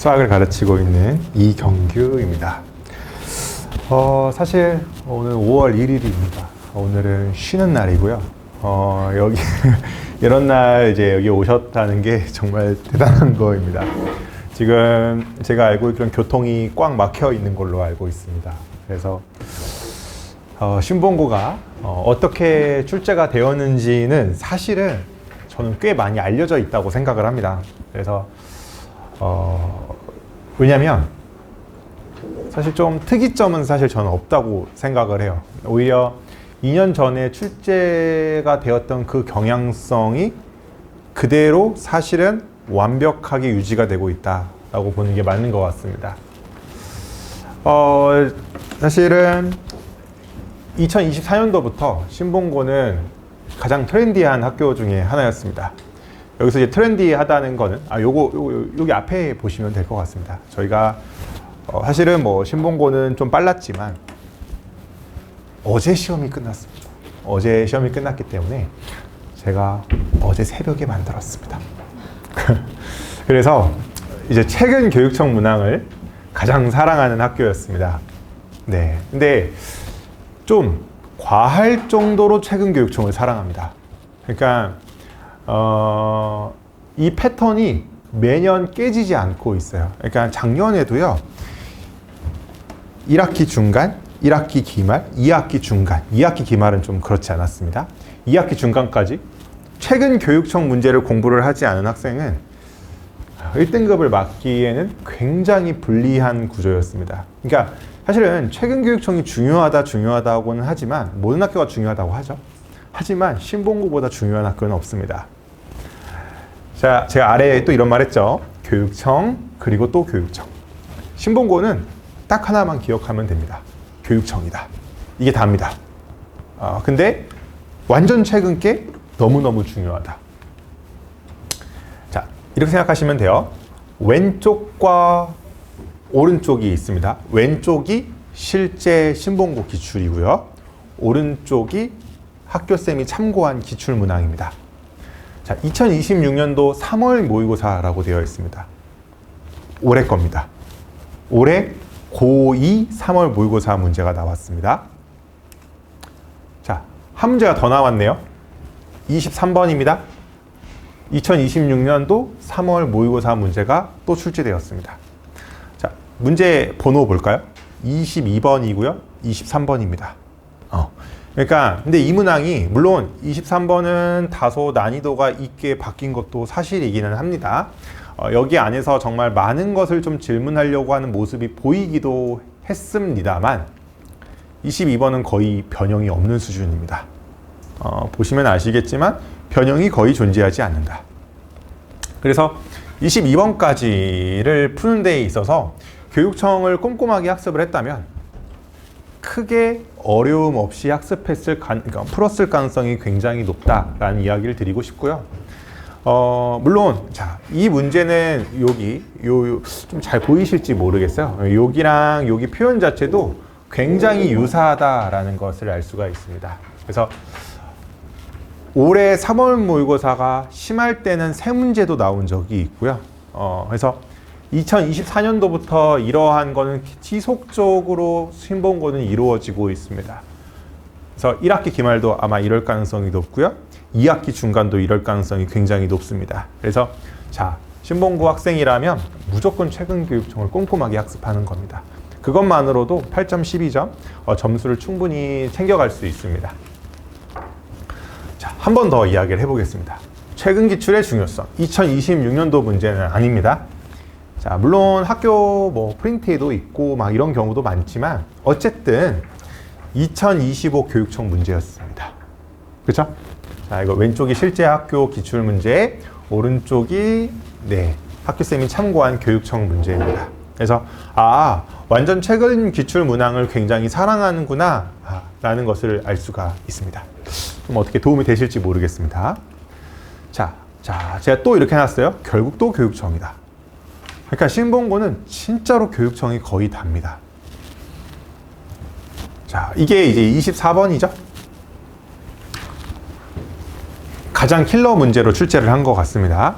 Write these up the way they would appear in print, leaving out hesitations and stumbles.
수학을 가르치고 있는 이경규입니다. 사실 오늘 5월 1일입니다. 오늘은 쉬는 날이고요. 여기 이런 날 이제 여기 오셨다는 게 정말 대단한 거입니다. 지금 제가 알고 있기로는 교통이 꽉 막혀 있는 걸로 알고 있습니다. 그래서 신봉고가 어떻게 출제가 되었는지는 사실은 저는 꽤 많이 알려져 있다고 생각을 합니다. 그래서 왜냐면 사실 좀 특이점은 사실 저는 없다고 생각을 해요. 오히려 2년 전에 출제가 되었던 그 경향성이 그대로 사실은 완벽하게 유지가 되고 있다라고 보는 게 맞는 것 같습니다. 사실은 2024년도부터 신봉고는 가장 트렌디한 학교 중에 하나였습니다. 여기서 이제 트렌디하다는 거는 여기 앞에 보시면 될 것 같습니다. 저희가 사실은 뭐 신봉고는 좀 빨랐지만 어제 시험이 끝났습니다. 어제 시험이 끝났기 때문에 제가 어제 새벽에 만들었습니다. 그래서 이제 최근 교육청 문항을 가장 사랑하는 학교였습니다. 네, 근데 좀 과할 정도로 최근 교육청을 사랑합니다. 그러니까 이 패턴이 매년 깨지지 않고 있어요. 그러니까 작년에도요, 1학기 중간, 1학기 기말, 2학기 중간, 2학기 기말은 좀 그렇지 않았습니다. 2학기 중간까지 최근 교육청 문제를 공부를 하지 않은 학생은 1등급을 맞기에는 굉장히 불리한 구조였습니다. 그러니까 사실은 최근 교육청이 중요하다고는 하지만 모든 학교가 중요하다고 하죠. 하지만 신봉고보다 중요한 학교는 없습니다. 자, 제가 아래에 또 이런 말 했죠. 교육청, 그리고 또 교육청. 신봉고는 딱 하나만 기억하면 됩니다. 교육청이다. 이게 답니다. 근데 완전 최근 게 너무너무 중요하다. 자, 이렇게 생각하시면 돼요. 왼쪽과 오른쪽이 있습니다. 왼쪽이 실제 신봉고 기출이고요. 오른쪽이 학교쌤이 참고한 기출 문항입니다. 자, 2026년도 3월 모의고사라고 되어 있습니다. 올해 겁니다. 올해 고2 3월 모의고사 문제가 나왔습니다. 자, 한 문제가 더 나왔네요. 23번입니다. 2026년도 3월 모의고사 문제가 또 출제되었습니다. 자, 문제 번호 볼까요? 22번이고요. 23번입니다. 그러니까 근데 이 문항이 물론 23번은 다소 난이도가 있게 바뀐 것도 사실이기는 합니다. 여기 안에서 정말 많은 것을 좀 질문하려고 하는 모습이 보이기도 했습니다만 22번은 거의 변형이 없는 수준입니다. 보시면 아시겠지만 변형이 거의 존재하지 않는다. 그래서 22번까지를 푸는 데 있어서 교육청을 꼼꼼하게 학습을 했다면 크게 어려움 없이 그러니까 풀었을 가능성이 굉장히 높다라는 이야기를 드리고 싶고요. 물론 자, 이 문제는 여기 좀 잘 보이실지 모르겠어요. 여기랑 여기 표현 자체도 굉장히 유사하다라는 것을 알 수가 있습니다. 그래서 올해 3월 모의고사가 심할 때는 세 문제도 나온 적이 있고요. 그래서 2024년도부터 이러한 거는 지속적으로 신봉고는 이루어지고 있습니다. 그래서 1학기 기말도 아마 이럴 가능성이 높고요. 2학기 중간도 이럴 가능성이 굉장히 높습니다. 그래서 자, 신봉고 학생이라면 무조건 최근 교육청을 꼼꼼하게 학습하는 겁니다. 그것만으로도 8점 12점 점수를 충분히 챙겨갈 수 있습니다. 자, 한 번 더 이야기를 해보겠습니다. 최근 기출의 중요성. 2026년도 문제는 아닙니다. 자, 물론 학교 뭐 프린트에도 있고 막 이런 경우도 많지만 어쨌든 2025 교육청 문제였습니다. 그렇죠? 자, 이거 왼쪽이 실제 학교 기출 문제, 오른쪽이 학교쌤이 참고한 교육청 문제입니다. 그래서 완전 최근 기출 문항을 굉장히 사랑하는구나 라는 것을 알 수가 있습니다. 좀 어떻게 도움이 되실지 모르겠습니다. 자, 제가 또 이렇게 해놨어요. 결국 또 교육청이다. 그러니까 신봉고는 진짜로 교육청이 거의 답니다. 자, 이게 이제 24번이죠. 가장 킬러 문제로 출제를 한 것 같습니다.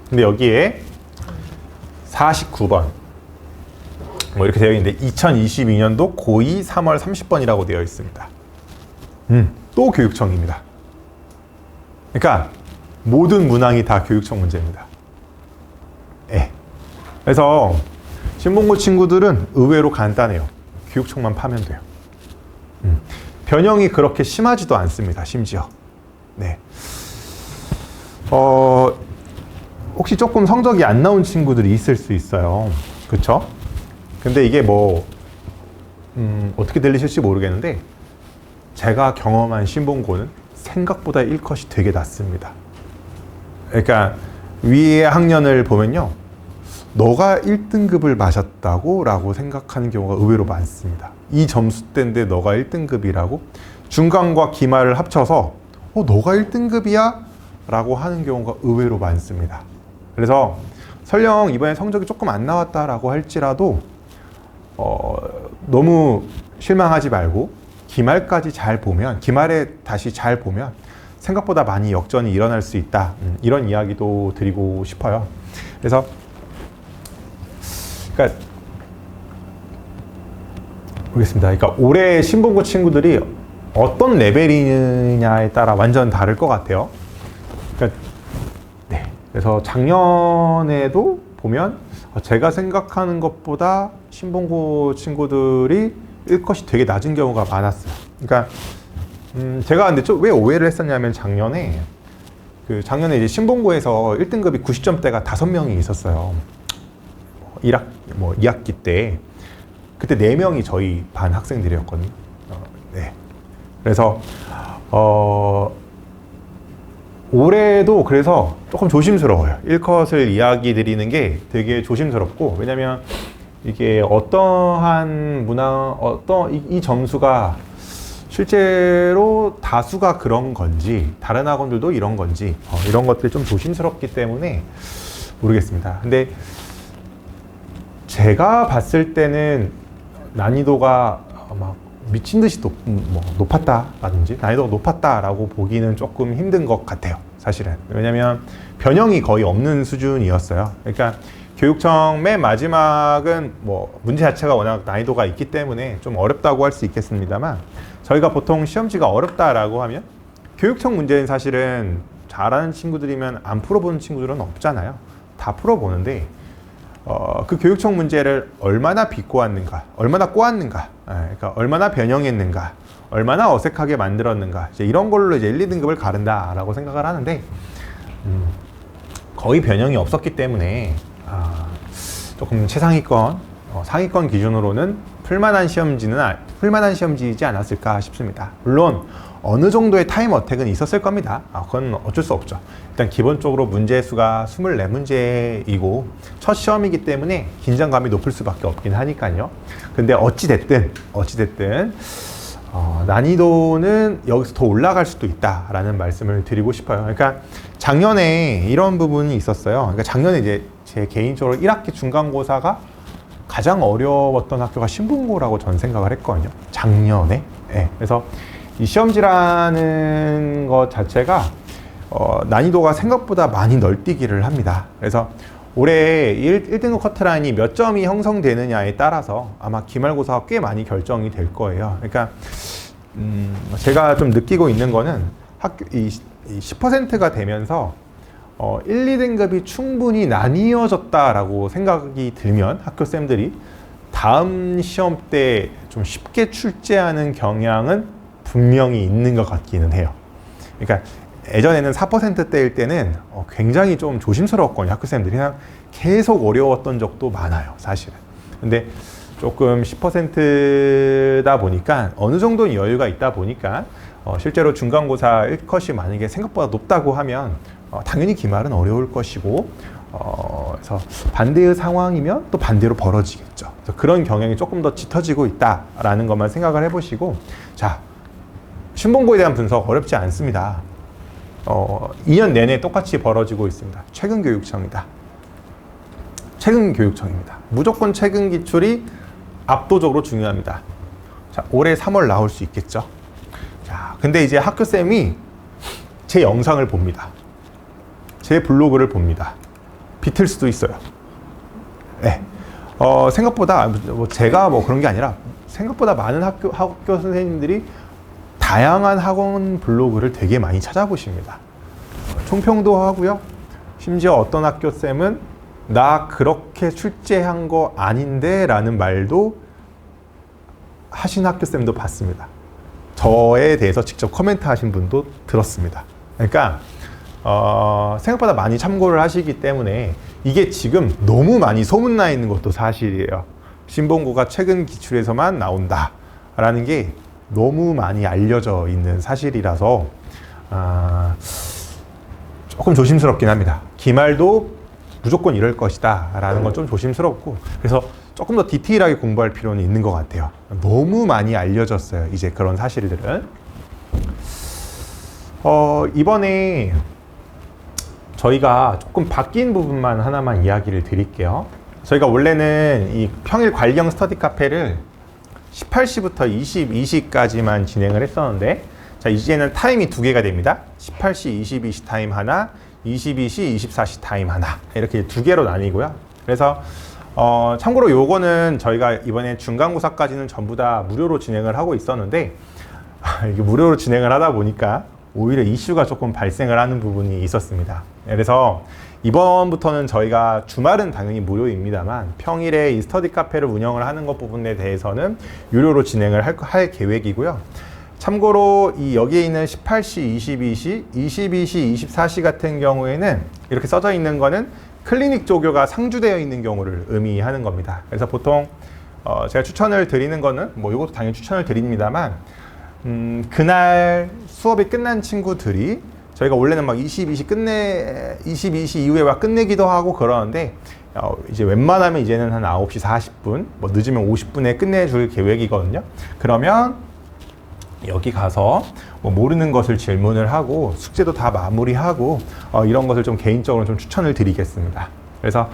근데 여기에 49번 뭐 이렇게 되어 있는데 2022년도 고2 3월 30번이라고 되어 있습니다. 또 교육청입니다. 그러니까 모든 문항이 다 교육청 문제입니다. 예. 그래서 신봉고 친구들은 의외로 간단해요. 교육청만 파면 돼요. 변형이 그렇게 심하지도 않습니다. 심지어. 네. 혹시 조금 성적이 안 나온 친구들이 있을 수 있어요. 그쵸? 근데 이게 뭐 어떻게 들리실지 모르겠는데 제가 경험한 신봉고는 생각보다 1컷이 되게 낮습니다. 그러니까 위의 학년을 보면요, 너가 1등급을 맞았다고? 라고 생각하는 경우가 의외로 많습니다. 이 점수대인데 너가 1등급이라고? 중간과 기말을 합쳐서 너가 1등급이야? 라고 하는 경우가 의외로 많습니다. 그래서 설령 이번에 성적이 조금 안 나왔다라고 할지라도 너무 실망하지 말고 기말까지 잘 보면, 기말에 다시 잘 보면 생각보다 많이 역전이 일어날 수 있다. 이런 이야기도 드리고 싶어요. 그래서 모르겠습니다. 그러니까 올해 신봉고 친구들이 어떤 레벨이냐에 따라 완전 다를 것 같아요. 그러니까 네. 그래서 작년에도 보면 제가 생각하는 것보다 신봉고 친구들이 1컷이 되게 낮은 경우가 많았어요. 그러니까 제가 근데 왜 오해를 했었냐면 작년에 이제 신봉고에서 1등급이 90점대가 5명이 있었어요. 2학기 때. 그때 4명이 저희 반 학생들이었거든요. 네. 그래서 올해도 그래서 조금 조심스러워요. 1컷을 이야기 드리는 게 되게 조심스럽고, 왜냐면 이게 어떠한 이 점수가 실제로 다수가 그런 건지 다른 학원들도 이런 건지 이런 것들이 좀 조심스럽기 때문에 모르겠습니다. 근데 제가 봤을 때는 난이도가 막 미친 듯이 높았다라든지 난이도가 높았다라고 보기는 조금 힘든 것 같아요. 사실은. 왜냐면 변형이 거의 없는 수준이었어요. 그러니까 교육청 맨 마지막은 문제 자체가 워낙 난이도가 있기 때문에 좀 어렵다고 할 수 있겠습니다만, 저희가 보통 시험지가 어렵다라고 하면 교육청 문제는 사실은 잘하는 친구들이면 안 풀어보는 친구들은 없잖아요. 다 풀어보는데 그 교육청 문제를 얼마나 비꼬았는가, 얼마나 꼬았는가, 그러니까 얼마나 변형했는가, 얼마나 어색하게 만들었는가, 이제 이런 걸로 이제 1, 2등급을 가른다라고 생각을 하는데 거의 변형이 없었기 때문에 조금 최상위권, 상위권 기준으로는 풀만한 시험지이지 않았을까 싶습니다. 물론 어느 정도의 타임 어택은 있었을 겁니다. 그건 어쩔 수 없죠. 일단 기본적으로 문제 수가 24문제이고 첫 시험이기 때문에 긴장감이 높을 수밖에 없긴 하니까요. 근데 어찌됐든 난이도는 여기서 더 올라갈 수도 있다라는 말씀을 드리고 싶어요. 그러니까 작년에 이런 부분이 있었어요. 그러니까 작년에 이제 제 개인적으로 1학기 중간고사가 가장 어려웠던 학교가 신봉고라고 전 생각을 했거든요. 작년에. 네. 그래서 이 시험지라는 것 자체가 난이도가 생각보다 많이 널뛰기를 합니다. 그래서 올해 1등급 커트라인이 몇 점이 형성되느냐에 따라서 아마 기말고사가 꽤 많이 결정이 될 거예요. 그러니까 제가 좀 느끼고 있는 거는 이 10%가 되면서 1, 2등급이 충분히 나뉘어졌다라고 생각이 들면 학교쌤들이 다음 시험 때 좀 쉽게 출제하는 경향은 분명히 있는 것 같기는 해요. 그러니까 예전에는 4%대일 때는 굉장히 좀 조심스러웠거든요. 학교쌤들이 그냥 계속 어려웠던 적도 많아요. 사실은. 근데 조금 10%다 보니까 어느 정도 여유가 있다 보니까 실제로 중간고사 1컷이 만약에 생각보다 높다고 하면 당연히 기말은 어려울 것이고 그래서 반대의 상황이면 또 반대로 벌어지겠죠. 그래서 그런 경향이 조금 더 짙어지고 있다라는 것만 생각을 해보시고, 자, 신봉고에 대한 분석 어렵지 않습니다. 2년 내내 똑같이 벌어지고 있습니다. 최근 교육청입니다. 무조건 최근 기출이 압도적으로 중요합니다. 자, 올해 3월 나올 수 있겠죠. 자, 근데 이제 학교쌤이 제 영상을 봅니다. 제 블로그를 봅니다. 비틀 수도 있어요. 네. 생각보다 뭐 제가 뭐 그런 게 아니라 생각보다 많은 학교 선생님들이 다양한 학원 블로그를 되게 많이 찾아보십니다. 총평도 하고요. 심지어 어떤 학교 쌤은 나 그렇게 출제한 거 아닌데 라는 말도 하신 학교 쌤도 봤습니다. 저에 대해서 직접 코멘트 하신 분도 들었습니다. 그러니까 생각보다 많이 참고를 하시기 때문에 이게 지금 너무 많이 소문나 있는 것도 사실이에요. 신봉고가 최근 기출에서만 나온다 라는 게 너무 많이 알려져 있는 사실이라서 조금 조심스럽긴 합니다. 기말도 무조건 이럴 것이다 라는 건 좀 조심스럽고, 그래서 조금 더 디테일하게 공부할 필요는 있는 것 같아요. 너무 많이 알려졌어요, 이제 그런 사실들은. 이번에 저희가 조금 바뀐 부분만 하나만 이야기를 드릴게요. 저희가 원래는 이 평일 관리형 스터디 카페를 18시부터 22시까지만 진행을 했었는데, 자, 이제는 타임이 두 개가 됩니다. 18시, 22시 타임 하나, 22시, 24시 타임 하나, 이렇게 두 개로 나뉘고요. 그래서 참고로 요거는 저희가 이번에 중간고사까지는 전부 다 무료로 진행을 하고 있었는데, 이게 무료로 진행을 하다 보니까 오히려 이슈가 조금 발생을 하는 부분이 있었습니다. 그래서 이번부터는 저희가 주말은 당연히 무료입니다만 평일에 이 스터디 카페를 운영을 하는 것 부분에 대해서는 유료로 진행을 할 계획이고요. 참고로 이 여기에 있는 18시, 22시, 22시, 24시 같은 경우에는 이렇게 써져 있는 거는 클리닉 조교가 상주되어 있는 경우를 의미하는 겁니다. 그래서 보통 제가 추천을 드리는 거는 뭐 이것도 당연히 추천을 드립니다만 그날 수업이 끝난 친구들이 저희가 원래는 막 22시 이후에 막 끝내기도 하고 그러는데 이제 웬만하면 이제는 한 9시 40분, 뭐 늦으면 50분에 끝내줄 계획이거든요. 그러면 여기 가서 뭐 모르는 것을 질문을 하고 숙제도 다 마무리하고 이런 것을 좀 개인적으로 좀 추천을 드리겠습니다. 그래서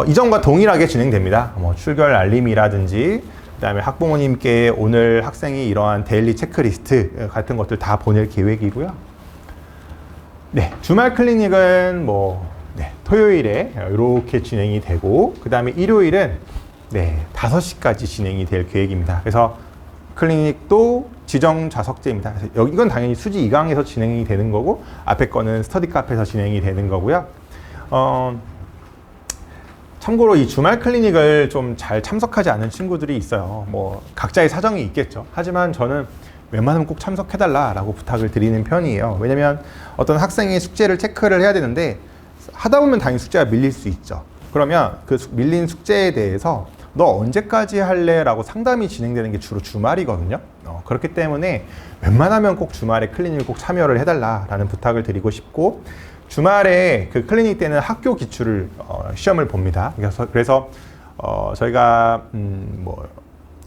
이전과 동일하게 진행됩니다. 뭐 출결 알림이라든지 그다음에 학부모님께 오늘 학생이 이러한 데일리 체크리스트 같은 것들 다 보낼 계획이고요. 네, 주말 클리닉은 토요일에 이렇게 진행이 되고, 그 다음에 일요일은 5시까지 진행이 될 계획입니다. 그래서 클리닉도 지정 좌석제입니다. 그래서 이건 당연히 수지 2강에서 진행이 되는 거고, 앞에 거는 스터디 카페에서 진행이 되는 거고요. 참고로 이 주말 클리닉을 좀 잘 참석하지 않은 친구들이 있어요. 뭐 각자의 사정이 있겠죠. 하지만 저는 웬만하면 꼭 참석해달라라고 부탁을 드리는 편이에요. 왜냐면 어떤 학생이 숙제를 체크를 해야 되는데 하다 보면 당연히 숙제가 밀릴 수 있죠. 그러면 그 밀린 숙제에 대해서 너 언제까지 할래? 라고 상담이 진행되는 게 주로 주말이거든요. 그렇기 때문에 웬만하면 꼭 주말에 클리닉을 꼭 참여를 해달라라는 부탁을 드리고 싶고, 주말에 그 클리닉 때는 학교 기출을 시험을 봅니다. 그래서 저희가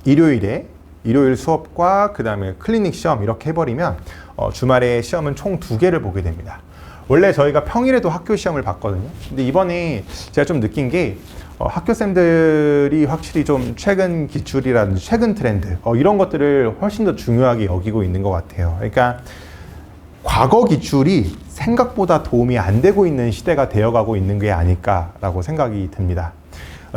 일요일 수업과 그 다음에 클리닉 시험 이렇게 해버리면 주말에 시험은 총 2개를 보게 됩니다. 원래 저희가 평일에도 학교 시험을 봤거든요. 근데 이번에 제가 좀 느낀 게 학교생들이 확실히 좀 최근 기출이라든지 최근 트렌드 이런 것들을 훨씬 더 중요하게 여기고 있는 것 같아요. 그러니까 과거 기출이 생각보다 도움이 안 되고 있는 시대가 되어가고 있는 게 아닐까라고 생각이 듭니다.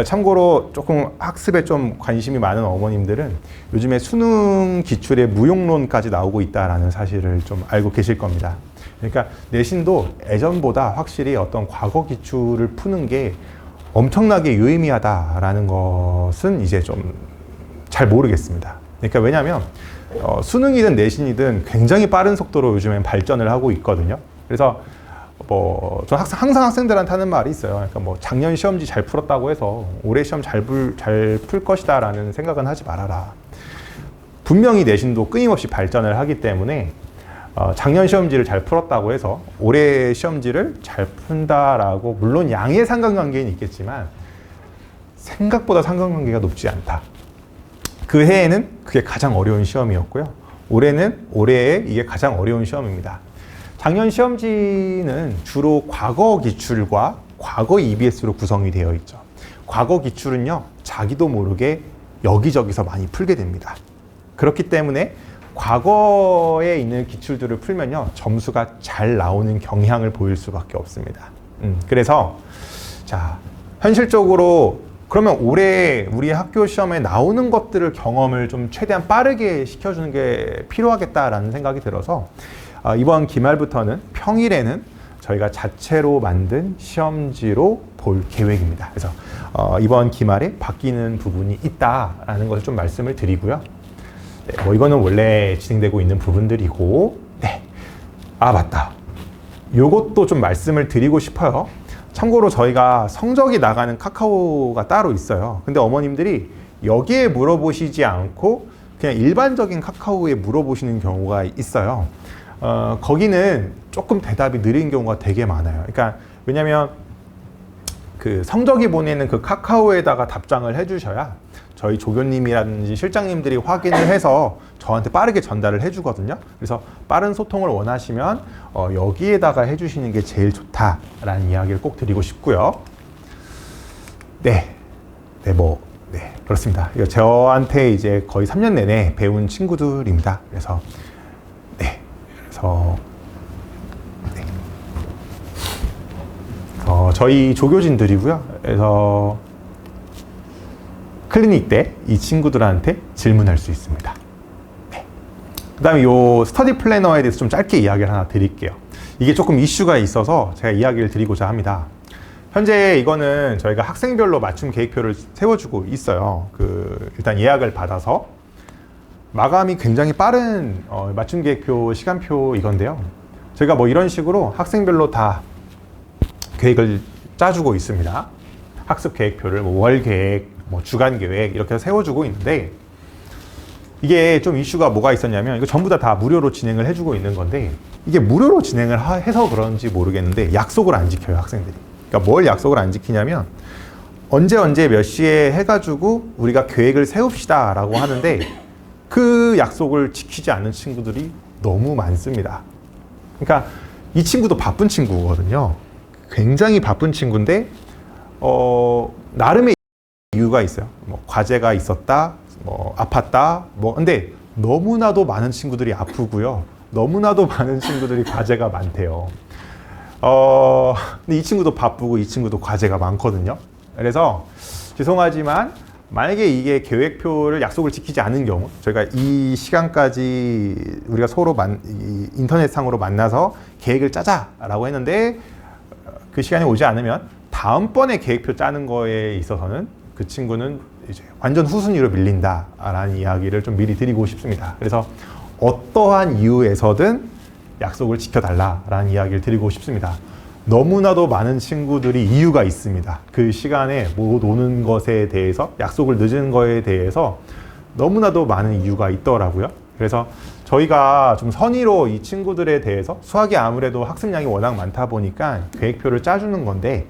참고로 조금 학습에 좀 관심이 많은 어머님들은 요즘에 수능 기출에 무용론까지 나오고 있다는 사실을 좀 알고 계실 겁니다. 그러니까 내신도 예전보다 확실히 어떤 과거 기출을 푸는 게 엄청나게 유의미하다라는 것은 이제 좀 잘 모르겠습니다. 그러니까 왜냐하면 수능이든 내신이든 굉장히 빠른 속도로 요즘엔 발전을 하고 있거든요. 그래서 저 항상 학생들한테 하는 말이 있어요. 그러니까 작년 시험지 잘 풀었다고 해서 올해 시험 잘 풀 것이다라는 생각은 하지 말아라. 분명히 내신도 끊임없이 발전을 하기 때문에 작년 시험지를 잘 풀었다고 해서 올해 시험지를 잘 푼다라고, 물론 양의 상관관계는 있겠지만 생각보다 상관관계가 높지 않다. 그 해에는 그게 가장 어려운 시험이었고요. 올해는 올해에 이게 가장 어려운 시험입니다. 작년 시험지는 주로 과거 기출과 과거 EBS로 구성이 되어 있죠. 과거 기출은요, 자기도 모르게 여기저기서 많이 풀게 됩니다. 그렇기 때문에 과거에 있는 기출들을 풀면요, 점수가 잘 나오는 경향을 보일 수밖에 없습니다. 그래서 자, 현실적으로 그러면 올해 우리 학교 시험에 나오는 것들을 경험을 좀 최대한 빠르게 시켜주는 게 필요하겠다라는 생각이 들어서 이번 기말부터는 평일에는 저희가 자체로 만든 시험지로 볼 계획입니다. 그래서 이번 기말에 바뀌는 부분이 있다라는 것을 좀 말씀을 드리고요. 네, 뭐 이거는 원래 진행되고 있는 부분들이고, 네. 아, 맞다. 요것도 좀 말씀을 드리고 싶어요. 참고로 저희가 성적이 나가는 카카오가 따로 있어요. 근데 어머님들이 여기에 물어보시지 않고 그냥 일반적인 카카오에 물어보시는 경우가 있어요. 거기는 조금 대답이 느린 경우가 되게 많아요. 그러니까 왜냐면 그 성적이 보내는 그 카카오에다가 답장을 해주셔야 저희 조교님이라든지 실장님들이 확인을 해서 저한테 빠르게 전달을 해주거든요. 그래서 빠른 소통을 원하시면 여기에다가 해주시는 게 제일 좋다라는 이야기를 꼭 드리고 싶고요. 네, 그렇습니다. 이거 저한테 이제 거의 3년 내내 배운 친구들입니다. 그래서 저희 조교진들이고요. 그래서 클리닉 때 이 친구들한테 질문할 수 있습니다. 네. 그 다음에 이 스터디 플래너에 대해서 좀 짧게 이야기를 하나 드릴게요. 이게 조금 이슈가 있어서 제가 이야기를 드리고자 합니다. 현재 이거는 저희가 학생별로 맞춤 계획표를 세워주고 있어요. 일단 예약을 받아서 마감이 굉장히 빠른 맞춤 계획표 시간표 이건데요. 저희가 뭐 이런 식으로 학생별로 다 계획을 짜주고 있습니다. 학습 계획표를 뭐 월 계획, 뭐 주간 계획 이렇게 세워주고 있는데 이게 좀 이슈가 뭐가 있었냐면 이거 전부 다 무료로 진행을 해주고 있는 건데 이게 무료로 진행을 해서 그런지 모르겠는데 약속을 안 지켜요, 학생들이. 그러니까 뭘 약속을 안 지키냐면 언제 몇 시에 해가지고 우리가 계획을 세웁시다 라고 하는데 그 약속을 지키지 않는 친구들이 너무 많습니다. 그러니까 이 친구도 바쁜 친구거든요. 굉장히 바쁜 친구인데 나름의 이유가 있어요. 뭐 과제가 있었다, 뭐 아팠다, 뭐 근데 너무나도 많은 친구들이 아프고요. 너무나도 많은 친구들이 과제가 많대요. 근데 이 친구도 바쁘고 이 친구도 과제가 많거든요. 그래서 죄송하지만 만약에 이게 계획표를 약속을 지키지 않은 경우 저희가 이 시간까지 우리가 서로 인터넷상으로 만나서 계획을 짜자라고 했는데 그 시간이 오지 않으면 다음번에 계획표 짜는 거에 있어서는 그 친구는 이제 완전 후순위로 밀린다라는 이야기를 좀 미리 드리고 싶습니다. 그래서 어떠한 이유에서든 약속을 지켜달라라는 이야기를 드리고 싶습니다. 너무나도 많은 친구들이 이유가 있습니다. 그 시간에 못 오는 것에 대해서, 약속을 늦은 거에 대해서 너무나도 많은 이유가 있더라고요. 그래서 저희가 좀 선의로 이 친구들에 대해서 수학이 아무래도 학습량이 워낙 많다 보니까 계획표를 짜주는 건데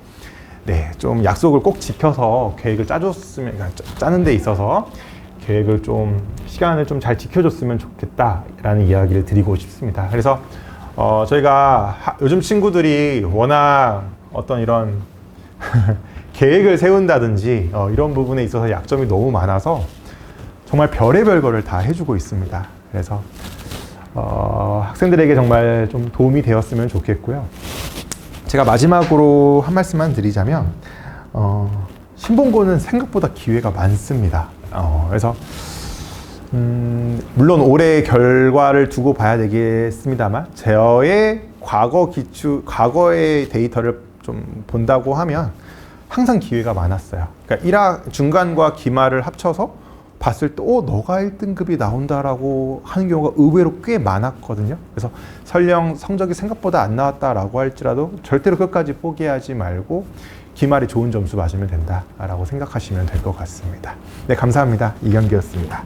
네, 좀 약속을 꼭 지켜서 계획을 짜줬으면, 짜는 데 있어서 계획을 좀, 시간을 좀 잘 지켜줬으면 좋겠다라는 이야기를 드리고 싶습니다. 그래서 저희가 요즘 친구들이 워낙 어떤 이런 계획을 세운다든지 이런 부분에 있어서 약점이 너무 많아서 정말 별의별 거를 다 해주고 있습니다. 그래서 학생들에게 정말 좀 도움이 되었으면 좋겠고요. 제가 마지막으로 한 말씀만 드리자면 신봉고는 생각보다 기회가 많습니다. 그래서 물론 올해 결과를 두고 봐야 되겠습니다만 저의 과거의 데이터를 좀 본다고 하면 항상 기회가 많았어요. 그러니까 중간과 기말을 합쳐서 봤을 때 너가 1등급이 나온다라고 하는 경우가 의외로 꽤 많았거든요. 그래서 설령 성적이 생각보다 안 나왔다라고 할지라도 절대로 끝까지 포기하지 말고 기말에 좋은 점수 맞으면 된다라고 생각하시면 될 것 같습니다. 네, 감사합니다. 이경기였습니다.